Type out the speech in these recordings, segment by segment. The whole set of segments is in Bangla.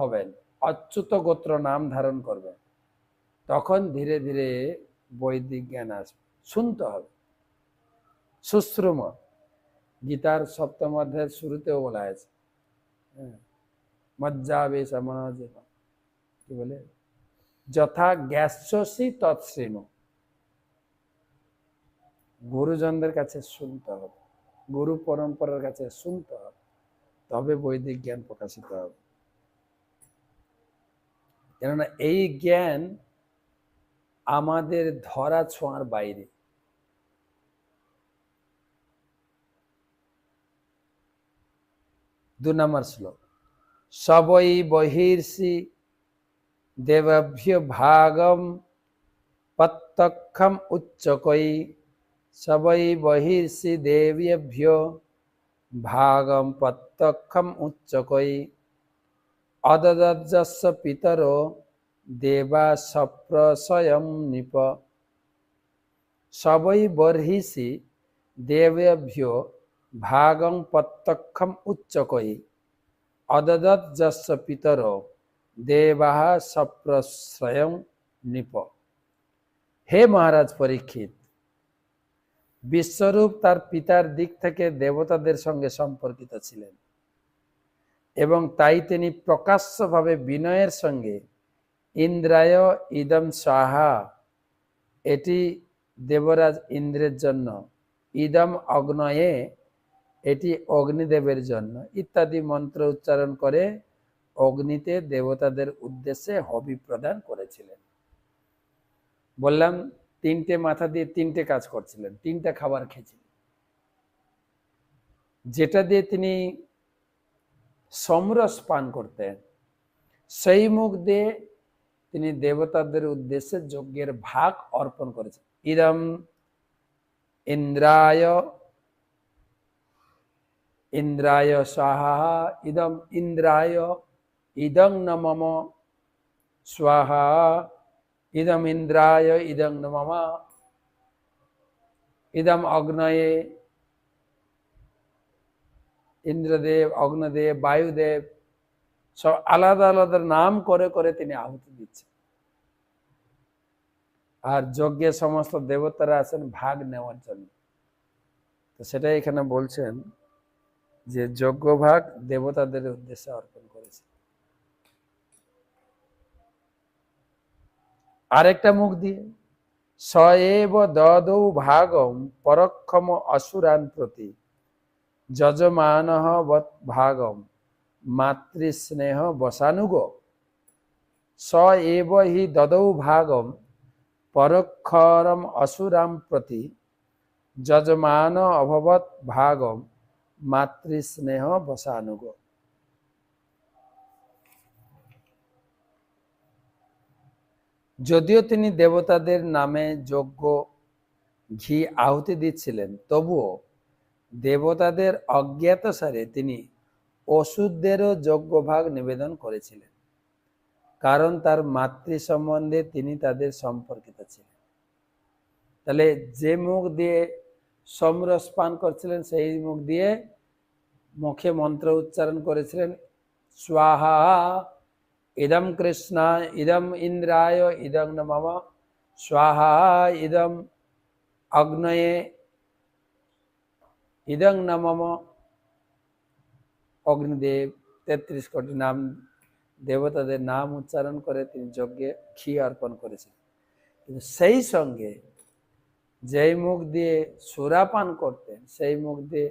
হবেন, অচ্যুত গোত্র নাম ধারণ করবেন, তখন ধীরে ধীরে বৈদিক জ্ঞান আসবে। শুনতে হবে। সুশ্রুম, গীতার সপ্তম অধ্যায়ের শুরুতেও বলা আছে, মজ্জাবেশ মনোজেব, কি বলে, যথা জ্ঞাস্যসি তৎশ্রীণু। গুরুজনদের কাছে শুনতে হবে, গুরু পরম্পরার কাছে শুনতে হবে, তবে বৈদিক জ্ঞান প্রকাশিত হবে। কেননা এই জ্ঞান আমাদের ধরা ছোঁয়ার বাইরে। দু নম্বর শ্লোক, সবই বহির্ষি দেবভ্য ভাগম প্রত্যক্ষম উচ্চকৈ, সবই বহির্ষি দেবেভ্য ভাগম প্রত্যক্ষম উচ্চকৈ, অদদজ্জস্য পিতরো দেবা সপ্রসয়ং নৃপ। সবই বর্হিষি দেবেভ্য ভাগং প্রত্যক্ষম উচ্চকৈ, অদদজ্জস্য পিতরো দেবাঃ সপ্রসয়ং নৃপ। হে মহারাজ পরীক্ষিত, বিশ্বরূপ তার পিতার দিক থেকে দেবতাদের সঙ্গে সম্পর্কিত ছিলেন এবং তাই তিনি প্রকাশ্যভাবে বিনয়ের সঙ্গে ইন্দ্রায় ইদম স্বাহা, এটি দেবরাজ ইন্দ্রের জন্য, ইদম অগ্নয়ে, এটি অগ্নিদেবের জন্য, ইত্যাদি মন্ত্র উচ্চারণ করে অগ্নিতে দেবতাদের উদ্দেশ্যে হবি প্রদান করেছিলেন। বললাম তিনটে মাথা দিয়ে তিনটে কাজ করছিলেন, তিনটা খাবার খেয়েছিলেন। যেটা দিয়ে তিনি সমরস পান করতেন, সেই মুখ দিয়ে তিনি দেবতাদের উদ্দেশ্যে যজ্ঞের ভাগ অর্পণ করেছেন। ইদম ইন্দ্রায়, ইন্দ্রায় স্বাহা, ইদম ইন্দ্রায়, ইদং ন মম স্বাহা, ইদম ইন্দ্রায়, ইদং ন মম, ইদম অগ্নয়ে, ইন্দ্রদেব, অগ্নদেব, বায়ুদেব, সব আলাদা আলাদা নাম করে করে তিনি আহুতি দিচ্ছেন। আর যজ্ঞের সমস্ত দেবতারা আছেন ভাগ নেওয়ার জন্য। তো সেটাই এখানে বলছেন যে যজ্ঞ ভাগ দেবতাদের উদ্দেশ্যে অর্পণ করেছে। আরেকটা মুখ দিয়ে সএব দদৌ ভাগম পরক্ষম অসুরান প্রতি যজমানঃ ভাগম মাতৃস্নেহ বসানুগ। সএব হি দদৌ ভাগম পরক্ষরম অসুরাম প্রতি যজমান অভবৎ ভাগম মাতৃস্নেহ বসানুগ। যদিও তিনি দেবতাদের নামে যজ্ঞ ঘি আহুতি দিচ্ছিলেন, তবুও দেবতাদের অজ্ঞাতসারে তিনি অসুরদেরও যজ্ঞ ভাগ নিবেদন করেছিলেন, কারণ তার মাতৃ সম্বন্ধে তিনি তাদের সম্পর্কিত ছিলেন। তাহলে যে মুখ দিয়ে সমরস পান করছিলেন, সেই মুখ দিয়ে মুখে মন্ত্র উচ্চারণ করেছিলেন, স্বাহা ইদম কৃষ্ণ, ইদম ইন্দ্রায়, ইদং ন মম স্বাহা, ইদম অগ্নয়ে, ইদং ন মম। অগ্নিদেব 33 কোটি নাম, দেবতাদের নাম উচ্চারণ করে তিনি যজ্ঞে ঘি অর্পণ করেছিলেন। কিন্তু সেই সঙ্গে যেই মুখ দিয়ে সুরাপান করতেন, সেই মুখ দিয়ে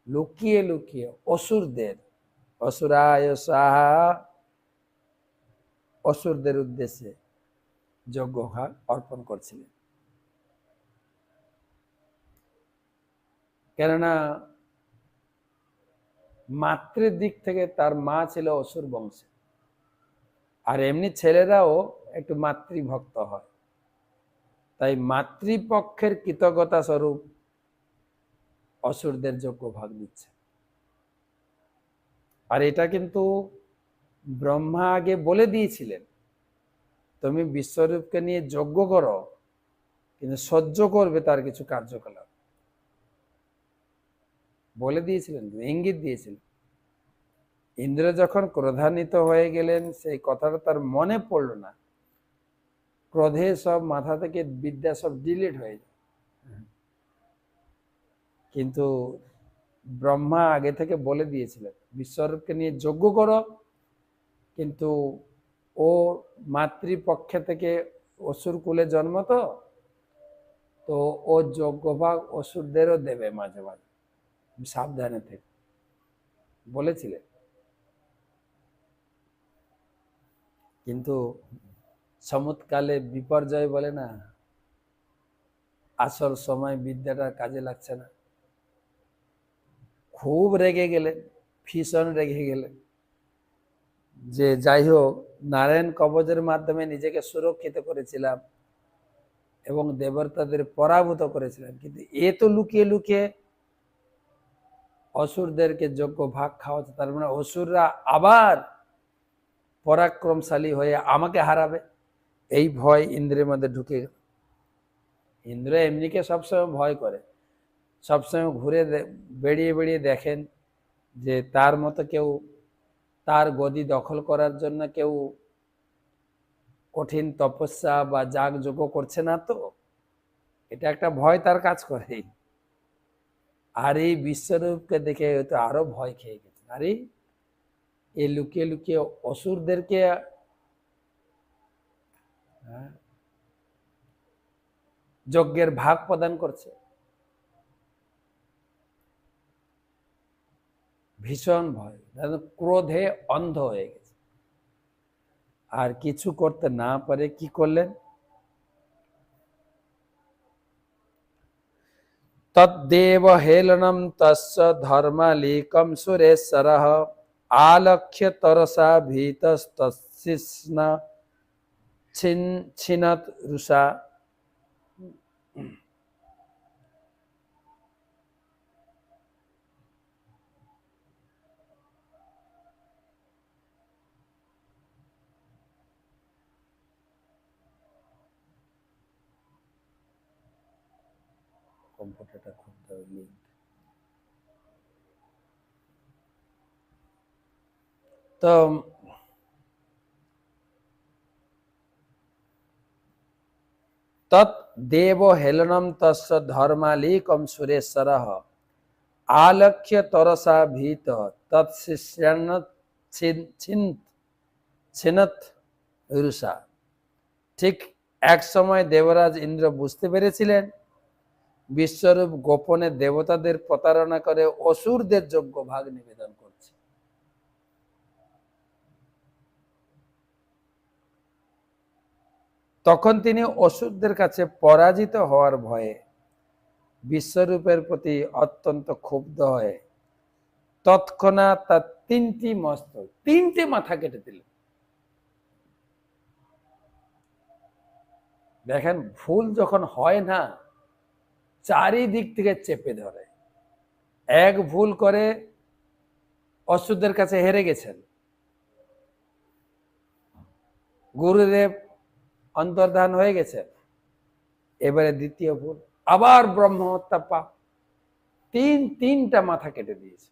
লুকিয়ে লুকিয়ে অসুরদের, অসুরায় স্বাহা, অসুরদের উদ্দেশ্যে যজ্ঞ ভাগ অর্পণ করছিলেন। কেননা মাতৃর দিক থেকে তার মা ছিল অসুর বংশে, আর এমনি ছেলেরাও একটু মাতৃভক্ত হয়, তাই মাতৃপক্ষের কৃতজ্ঞতা স্বরূপ অসুরদের যজ্ঞ ভাগ দিচ্ছে। আর এটা কিন্তু ব্রহ্মা আগে বলে দিয়েছিলেন, তুমি বিশ্বরূপকে নিয়ে যজ্ঞ করো, কিন্তু সহ্য করবে তার কিছু কার্যকলাপ, বলে দিয়েছিলেন, ইঙ্গিত দিয়েছিলেন। ইন্দ্র যখন ক্রোধান্বিত হয়ে গেলেন, সেই কথাটা তার মনে পড়ল না। ক্রোধে সব মাথা থেকে বিদ্যা সব ডিলিট হয়ে যায়। কিন্তু ব্রহ্মা আগে থেকে বলে দিয়েছিলেন বিশ্বরূপকে নিয়ে যজ্ঞ করো, কিন্তু ও মাতৃপক্ষে থেকে অসুর কুলে জন্ম, তো ও যজ্ঞভাগ অসুরদেরও দেবে মাঝে মাঝে, সাবধানে থেকে বলেছিলেন। কিন্তু সমুৎকালে বিপর্যয় বলে না, আসল সময় বিদ্যাটা কাজে লাগছে না। খুব রেগে গেলেন, ভীষণ রেগে গেলেন, যে যাই হোক নারায়ণ কবচের মাধ্যমে নিজেকে সুরক্ষিত করেছিলাম এবং দেবতাদের পরাভূত করেছিলাম, কিন্তু এ তো লুকিয়ে লুকিয়ে অসুরদেরকে যোগ্য ভাগ খাওয়াচ্ছে। তার মানে অসুররা আবার পরাক্রমশালী হয়ে আমাকে হারাবে, এই ভয় ইন্দ্রের মধ্যে ঢুকে গেল। ইন্দ্র এমনিকে সবসময় ভয় করে, সবসময় ঘুরে বেরিয়ে বেরিয়ে দেখেন যে তার মতো কেউ তার গদি দখল করার জন্য কেউ কঠিন তপস্যা বা যাগযজ্ঞ করছে না, তো এটা একটা ভয় তার কাজ করে। আর এই বিশ্বরূপকে দেখে হয়তো আরো ভয় খেয়ে গেছে, আরে এই লুকিয়ে লুকিয়ে অসুরদেরকে যজ্ঞের ভাগ প্রদান করছে। ভীষণ ভয়, ক্রোধে অন্ধ হয়ে গেছে, আর কিছু করতে না পারে কি করলেন, তদ্দেব হেলনম তস্য ধর্মালিকম সুরেশ্বরঃ আলক্ষ্য তরসা ভীতস্তস্যিষ্ণ ছিনত রুষা। কম্পিউটারটা খুলতে হবে, লিংক। তো তদ্দেব হেলনম তস্য ধর্মালিকম সুরেশ্বরঃ আলক্ষ্য তরসা ভীত তৎশিষ্যান্ন ছিনত রুষা। ঠিক এক সময় দেবরাজ ইন্দ্র বুঝতে পেরেছিলেন বিশ্বরূপ গোপনে দেবতাদের প্রতারণা করে অসুরদের যোগ্য ভাগ নিবেদন করছে। তখন তিনি অসুরদের কাছে পরাজিত হওয়ার ভয়ে বিশ্বরূপের প্রতি অত্যন্ত ক্ষুব্ধ হয়ে তৎক্ষণাৎ তার তিনটি মাথা কেটে দিলেন। দেখেন, ভুল যখন হয় না, চারিদিক থেকে চেপে ধরে। এক ভুল করে অসুরদের কাছে হেরে গেছেন, গুরুদেব অন্তর্ধান হয়ে গেছেন, এবারে দ্বিতীয় ভুল, আবার ব্রহ্ম হত্যা পাপ, তিনটা মাথা কেটে দিয়েছে।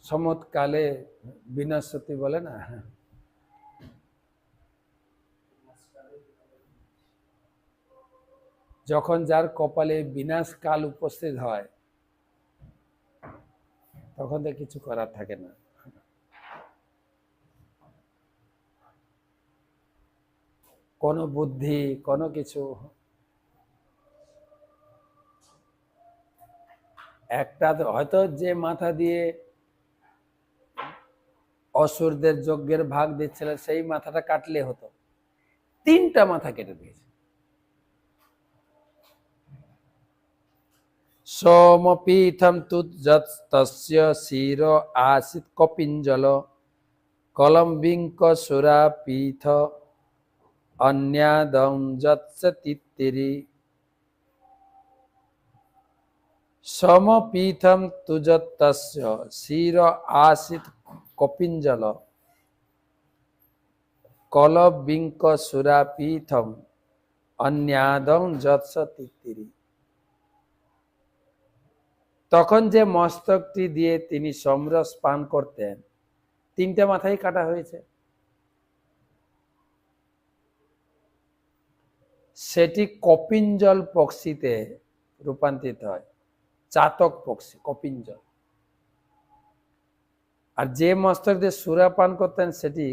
সমৎকালে বিনশ্বতী বলে না, যখন যার কপালে বিনাশ কাল উপস্থিত হয় তখন তো কিছু করার থাকে না। কোনো বুদ্ধি, কোনো কিছু, একটা হয়তো যে মাথা দিয়ে অসুরদের যজ্ঞের ভাগ দিচ্ছিল সেই মাথাটা কাটলে হতো, তিনটা মাথা কেটে দিয়েছে। সোমপীঠম তুজ্জতস্য শির আসিত কপিঞ্জল কলম্বিঙ্ক সুরাপীঠ অন্যাদং যৎস তিত্তিরি। সমপীঠম তুজতস্য শির আসিত কপিঞ্জল কলম্বিঙ্ক সুরাপীঠম অন্যাদং যৎস তিত্তিরি। তখন যে মস্তকটি দিয়ে তিনি সমরস পান করতেন, 3টা মাথাই কাটা হয়েছে। সেটি কপিঞ্জল পক্ষীতে রূপান্তরিত হয়, চাতক পক্ষী, কপিঞ্জল। আর যে মস্তক দিয়ে সুরা পান করতেন সেটি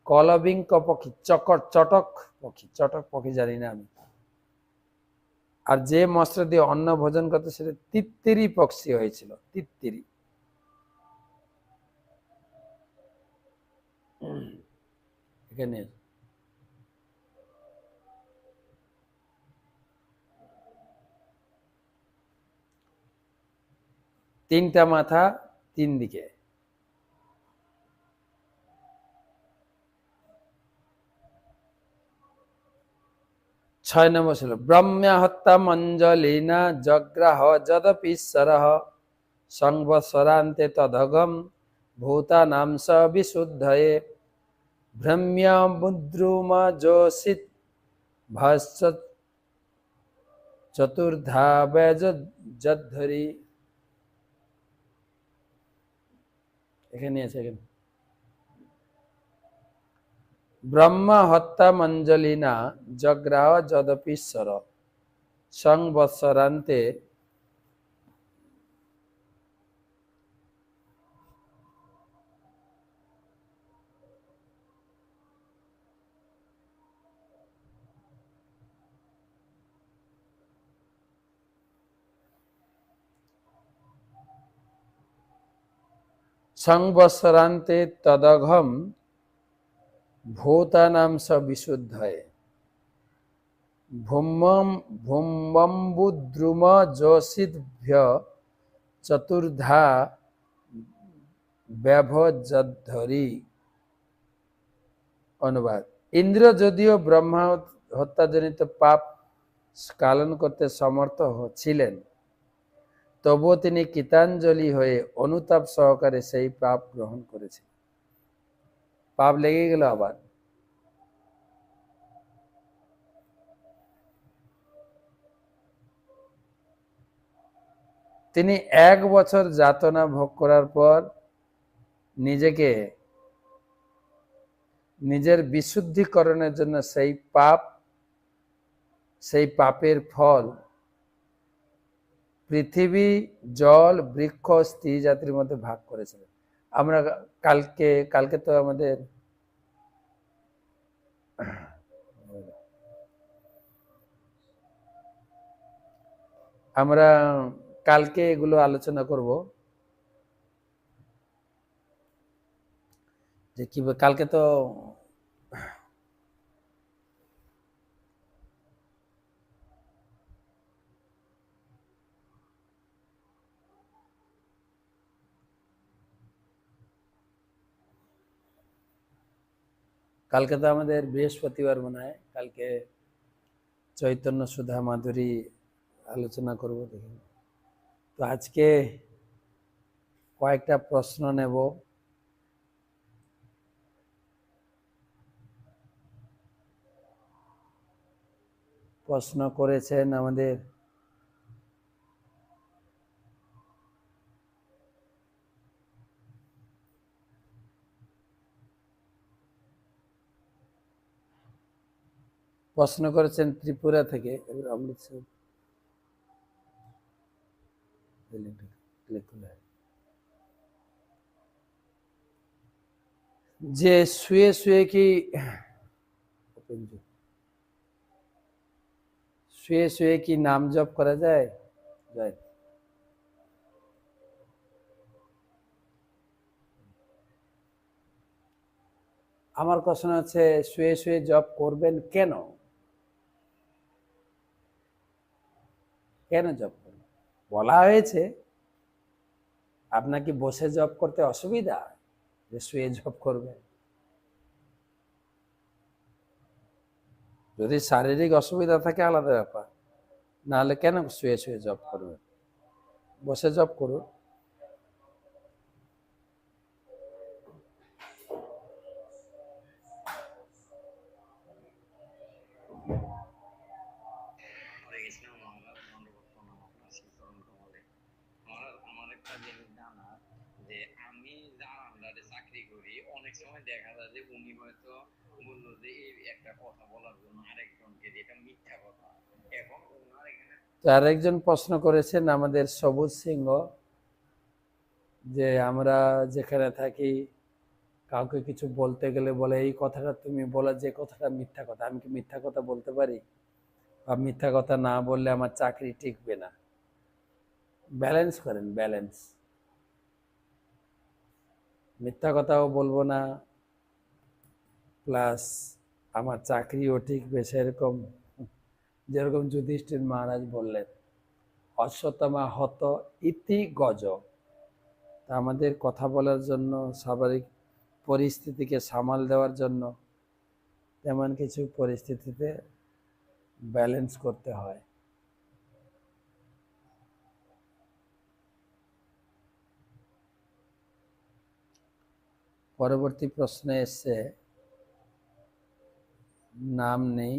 কলবিঙ্ক পক্ষী, চটক পক্ষী, চটক পক্ষী জানি না আমি। আর যে মস্তক দিয়ে অন্ন ভোজন করতে সেটা তিত্তিরি পক্ষী হয়েছিল, তিত্তিরি। এখানে 3টা মাথা 3 দিকে। 6 নম্বর ছিল ব্রহ্মা হত্যা মঞ্জলিনা জগ্রাহ যদপীশ্বরঃ সংবৎসরান্তে তদঘম ভূতানাং স বিশুদ্ধয়ে ভ্রম্যা মুদ্রুমজোষিত ভাস্য চতুর্ধা বেজদ্ধরি। এখানে আছে, এখানে ব্রহ্মা হত্যা মঞ্জলিনা জগ্রাহ যদপীশ্বর সংবৎসরান্তে সংবৎসরান্তে তদঘম ভূতানাং স বিশুদ্ধয়ে ভূম্বুদ্রুমজোষিদ্ভ্য চতুর্ধা ব্যভজদ্ধরি। অনুবাদ: ইন্দ্র যদিও ব্রহ্মা হত্যাজনিত পাপ স্খলন করতে সমর্থ ছিলেন, তবুও তিনি কৃতাঞ্জলি হয়ে অনুতাপ সহকারে সেই পাপ গ্রহণ করেছেন। পাপ লেগে গেল আবার। তিনি 1 বছর যাতনা ভোগ করার পর নিজেকে নিজের বিশুদ্ধিকরণের জন্য সেই পাপের ফল পৃথিবী, জল, বৃক্ষ, স্ত্রী জাতির মধ্যে ভাগ করেছিলেন। আমরা কালকে তো আমরা কালকে এগুলো আলোচনা করব, যে কি কালকে তো আমাদের বৃহস্পতিবার মনে হয়, কালকে চৈতন্য সুধা মাধুরী আলোচনা করব। দেখুন, তো আজকে কয়েকটা প্রশ্ন নেব। প্রশ্ন করেছেন আমাদের ত্রিপুরা থেকে অমৃতসর। যে শুয়ে শুয়ে কি নাম জপ করা যায়? আমার প্রশ্ন হচ্ছে, শুয়ে শুয়ে জপ করবেন কেন? কেন জপ করবেন? বলা হয়েছে আপনাকে বসে জপ করতে অসুবিধা, যে শুয়ে জপ করবেন? যদি শারীরিক অসুবিধা থাকে আলাদা ব্যাপার, নাহলে কেন শুয়ে শুয়ে জপ করবেন? বসে জপ করুন। যে আমি যার আন্ডারে চাকরি করি অনেক সময় দেখা যায় যে উনি হয়তো বললো যে এই একটা কথা বলার জন্য আরেকজনকে, যেটা মিথ্যা কথা। এখন ওনার এখানে তো আরেকজন প্রশ্ন করেছেন আমাদের সবুজ সিংহ, যে আমরা যেখানে থাকি কাউকে কিছু বলতে গেলে বলে এই কথাটা তুমি বলা, যে কথাটা মিথ্যা কথা, আমি কি মিথ্যা কথা বলতে পারি? বা মিথ্যা কথা না বললে আমার চাকরি টিকবে না। ব্যালেন্স করেন, ব্যালেন্স। মিথ্যা কথাও বলবো না, প্লাস আমার চাকরিও টিকবে সেরকম। যেরকম যুধিষ্ঠির মহারাজ বললেন, অশ্বত্থামা হত ইতি গজ। তা আমাদের কথা বলার জন্য, স্বাভাবিক পরিস্থিতিকে সামাল দেওয়ার জন্য তেমন কিছু পরিস্থিতিতে ব্যালেন্স করতে হয়। পরবর্তী প্রশ্নে এসছে, নাম নেই,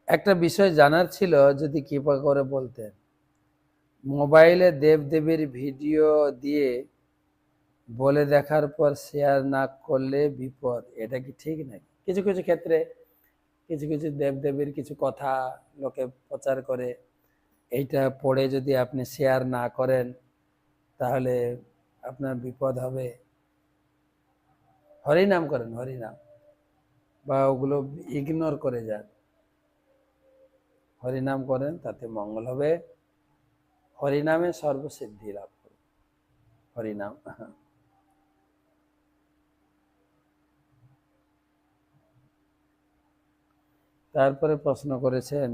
একটা বিষয় জানার ছিল, যদি কৃপা করে বলতেন। মোবাইলে দেবদেবীর ভিডিও দিয়ে বলে দেখার পর শেয়ার না করলে বিপদ, এটা কি ঠিক নাকি? কিছু কিছু ক্ষেত্রে কিছু কিছু দেবদেবীর কিছু কথা লোকে প্রচার করে, এইটা পড়ে যদি আপনি শেয়ার না করেন তাহলে আপনার বিপদ হবে। হরিনাম করেন, হরিনাম, বা ওগুলো ইগনোর করে যান। হরিনাম করেন, তাতে মঙ্গল হবে। হরিনামে সর্বসিদ্ধি লাভ করবে। হরিনাম। তারপরে প্রশ্ন করেছেন,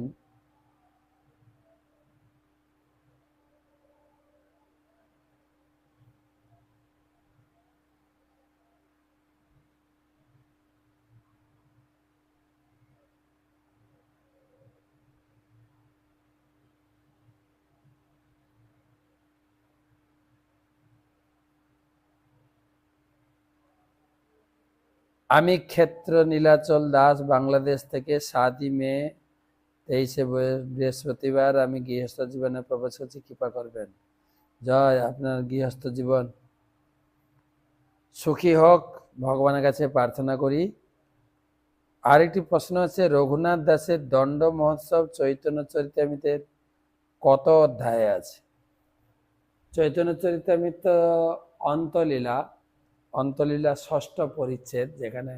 আমি ক্ষেত্র নীলাচল দাস, বাংলাদেশ থেকে, 7ই মে 23 বৃহস্পতিবার আমি গৃহস্থ জীবনে প্রবেশ করছি, কৃপা করবেন। জয়, আপনার গৃহস্থ জীবন সুখী হোক, ভগবানের কাছে প্রার্থনা করি। আরেকটি প্রশ্ন আছে, রঘুনাথ দাসের দণ্ড মহোৎসব চৈতন্য চরিতামৃতের কত অধ্যায়ে আছে? চৈতন্য চরিতামৃত অন্তলীলা, অন্তলীলা 6ষ্ঠ পরিচ্ছেদ, যেখানে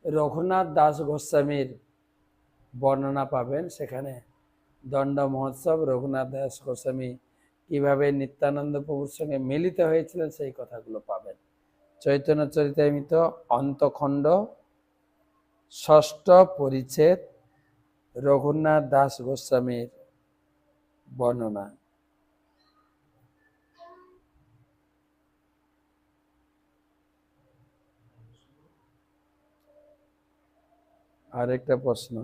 রঘুনাথ দাস গোস্বামীর বর্ণনা পাবেন। সেখানে দণ্ড মহোৎসব, রঘুনাথ দাস গোস্বামী কিভাবে নিত্যানন্দ প্রভুর সঙ্গে মিলিত হয়েছিলেন সেই কথাগুলো পাবেন। চৈতন্য চরিতামৃত অন্তখণ্ড 6ষ্ঠ পরিচ্ছেদ, রঘুনাথ দাস গোস্বামীর বর্ণনা। আরেকটা প্রশ্ন,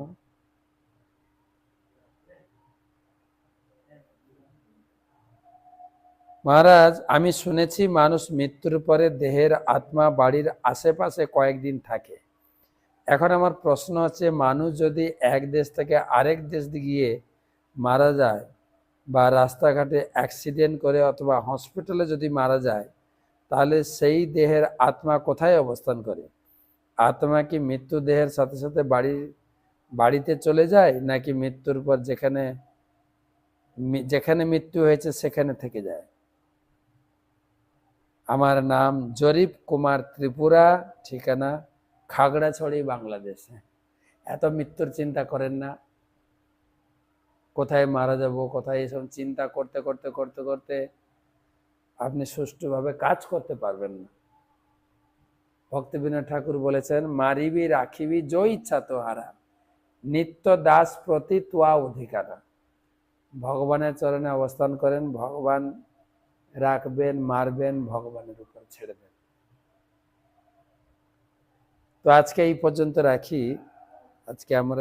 মহারাজ আমি শুনেছি মানুষ মৃত্যুর পরে দেহের আত্মা বাড়ির আশেপাশে কয়েকদিন থাকে। এখন আমার প্রশ্ন হচ্ছে, মানুষ যদি এক দেশ থেকে আরেক দেশ গিয়ে মারা যায়, বা রাস্তাঘাটে অ্যাক্সিডেন্ট করে অথবা হসপিটালে যদি মারা যায়, তাহলে সেই দেহের আত্মা কোথায় অবস্থান করে? আত্মা কি মৃত্যু দেহের সাথে সাথে বাড়িতে চলে যায়, নাকি মৃত্যুর পর যেখানে যেখানে মৃত্যু হয়েছে সেখানে থেকে যায়? আমার নাম জরিফ কুমার ত্রিপুরা, ঠিকানা খাগড়াছড়ি, বাংলাদেশে। এত মৃত্যুর চিন্তা করেন না, কোথায় মারা যাব, কোথায়, এসব চিন্তা করতে করতে করতে করতে আপনি সুষ্ঠুভাবে কাজ করতে পারবেন না। ভক্তিবিনোদ ঠাকুর বলেছেন, মারিবি রাখিবি জয় ইচ্ছা তোহারা, নিত্য দাস প্রতি তোয়া অধিকারা। ভগবানের চরণে অবস্থান করেন, ভগবান রাখবেন, মারবেন, ভগবানের উপর ছেড়ে দেন। তো আজকে এই পর্যন্ত রাখি। আজকে আমরা